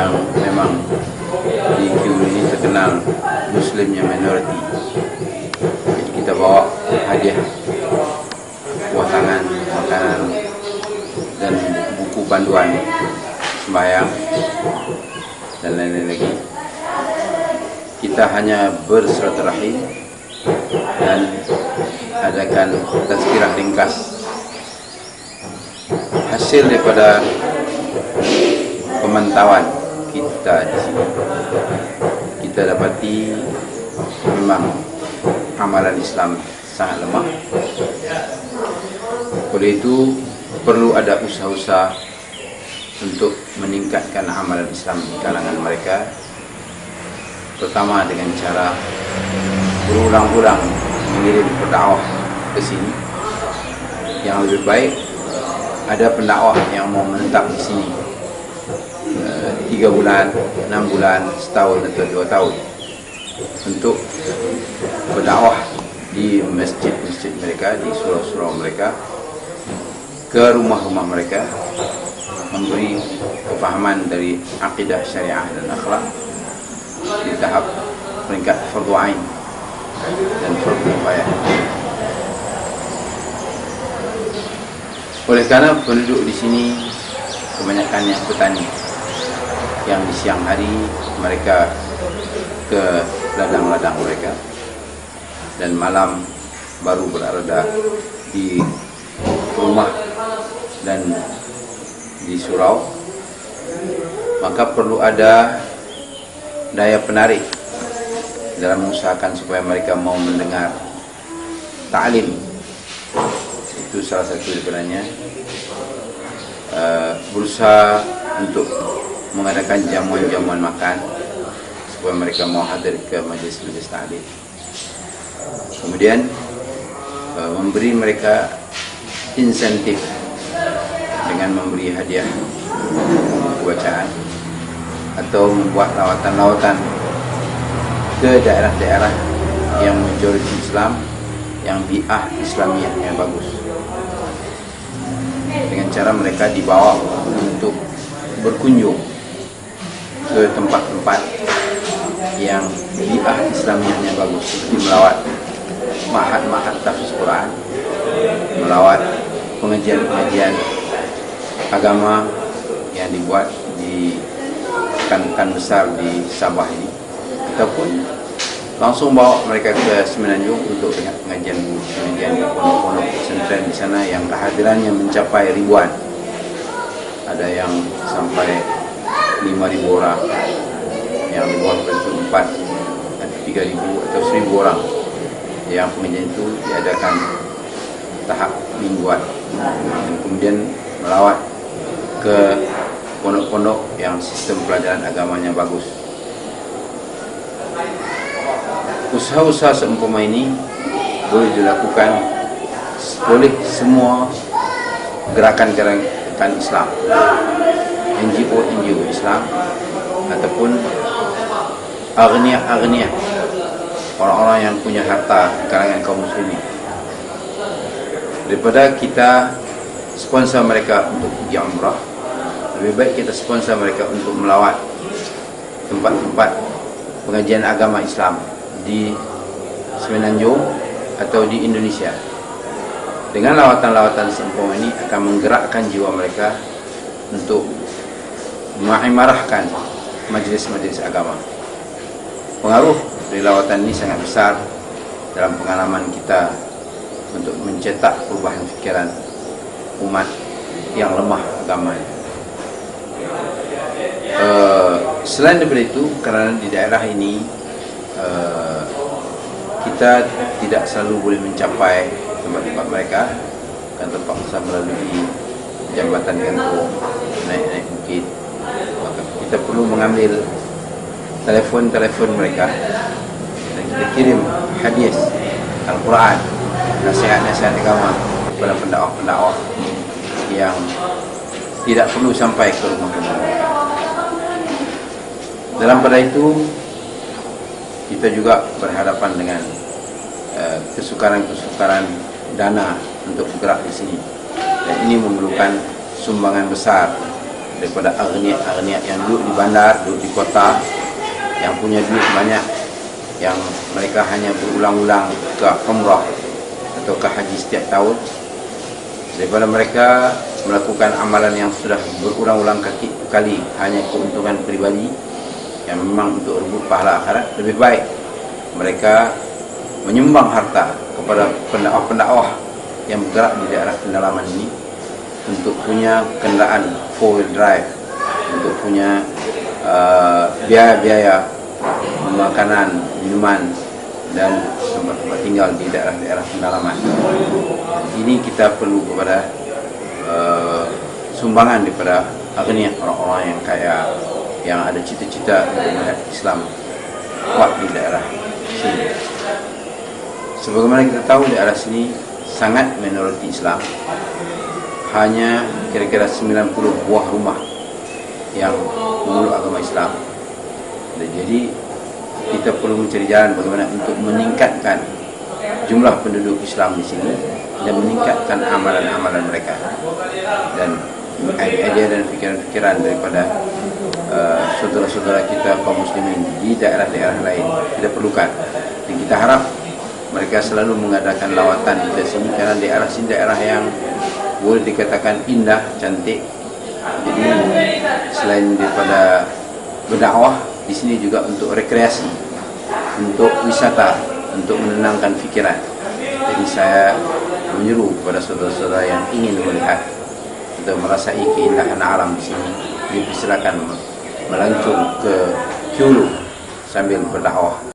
yang memang di Q ini terkenal Muslimnya minoriti. Jadi kita bawa hadiah, buah tangan, makanan, dan buku panduan sembahyang dan lain-lain lagi. Kita hanya bersilaturahim dan adakan tazkirah ringkas hasil daripada pemantauan kita di sini. Kita dapati memang amalan Islam sangat lemah. Oleh itu perlu ada usaha-usaha untuk meningkatkan amalan Islam di kalangan mereka. Pertama dengan cara berulang-ulang mengirim pendakwah ke sini. Yang lebih baik ada pendakwah yang mau menetap di sini 3 bulan, 6 bulan, setahun atau 2 tahun untuk berdakwah di masjid-masjid mereka, di surau-surau mereka, ke rumah-rumah mereka, memberi kefahaman dari akidah syariah dan akhlak di tahap peringkat fardu ain dan fardu kifayah. Oleh karena penduduk di sini kebanyakannya petani, yang di siang hari mereka ke ladang-ladang mereka dan malam baru berada di rumah dan di surau, maka perlu ada daya penarik dalam mengusahakan supaya mereka mau mendengar ta'lim. Itu salah satu daripadanya. Berusaha untuk mengadakan jamuan-jamuan makan supaya mereka mau hadir ke majlis-majlis ta'lim. Kemudian memberi mereka insentif dengan memberi hadiah bacaan atau membuat lawatan-lawatan ke daerah-daerah yang majoriti Islam, yang bi'ah Islamiyah yang bagus, dengan cara mereka dibawa untuk berkunjung ke tempat-tempat yang bi'ah Islamiyah yang bagus, seperti melawat ma'had-ma'had tahfiz Quran, melawat pengajian-pengajian agama yang dibuat di kan besar di Sabah ini, ataupun langsung bawa mereka ke Semenanjung untuk dengar pengajian di pondok-pondok pesantren di sana yang kehadirannya mencapai ribuan. Ada yang sampai 5.000 orang, yang ribuan itu 4 atau 3.000 atau 1.000 orang. Yang pengajian itu diadakan tahap mingguan dan kemudian melawat ke pondok-pondok yang sistem pelajaran agamanya bagus. Usaha-usaha seumpama ini boleh dilakukan oleh semua gerakan-gerakan Islam, NGO Islam, ataupun agniya, orang-orang yang punya harta kalangan kaum muslimin. Daripada kita sponsor mereka untuk pergi umrah, lebih baik kita sponsor mereka untuk melawat tempat-tempat pengajian agama Islam di Semenanjung atau di Indonesia. Dengan lawatan-lawatan seumpama ini akan menggerakkan jiwa mereka untuk mengimarahkan majlis-majlis agama. Pengaruh dari lawatan ini sangat besar dalam pengalaman kita untuk mencetak perubahan fikiran umat yang lemah agamanya. Selain daripada itu, kerana di daerah ini kita tidak selalu boleh mencapai tempat-tempat mereka, kan terpaksa melalui jambatan gantung, naik bukit, maka kita perlu mengambil telefon mereka dan kita kirim hadiah Al-Quran, nasihat-nasihat agama kepada pendakwah-pendakwah yang tidak perlu sampai ke rumah-rumah mereka. Dalam pada itu kita juga berhadapan dengan kesukaran dana untuk bergerak di sini, dan ini memerlukan sumbangan besar daripada agniat yang duduk di bandar, duduk di kota, yang punya duit banyak, yang mereka hanya berulang-ulang ke umrah atau ke haji setiap tahun, daripada mereka melakukan amalan yang sudah berulang-ulang kali hanya keuntungan pribadi yang memang untuk rebut pahala akhirat. Lebih baik mereka menyumbang harta kepada pendakwah-pendakwah yang bergerak di daerah pendalaman ini untuk punya kendaraan 4-wheel drive, untuk punya biaya-biaya makanan, minuman, dan tempat-tempat tinggal di daerah-daerah pendalaman. Ini kita perlu kepada sumbangan daripada agniat, orang-orang yang kaya, yang ada cita-cita untuk melihat Islam kuat di daerah sini. Sebagaimana kita tahu, di daerah sini sangat minoriti Islam, hanya kira-kira 90 buah rumah yang memeluk agama Islam. Jadi kita perlu mencari jalan bagaimana untuk meningkatkan jumlah penduduk Islam di sini dan meningkatkan amalan-amalan mereka, dan idea dan fikiran-fikiran daripada saudara-saudara kita kaum muslimin di daerah-daerah lain kita perlukan. Dan kita harap mereka selalu mengadakan lawatan di sini, karena daerah sini daerah yang boleh dikatakan indah, cantik. Jadi selain daripada berdakwah, di sini juga untuk rekreasi, untuk wisata, untuk menenangkan fikiran. Jadi saya menyeru kepada saudara-saudara yang ingin melihat atau merasai keindahan alam di sini, dipersilakan melancong ke Kyulu sambil berdakwah.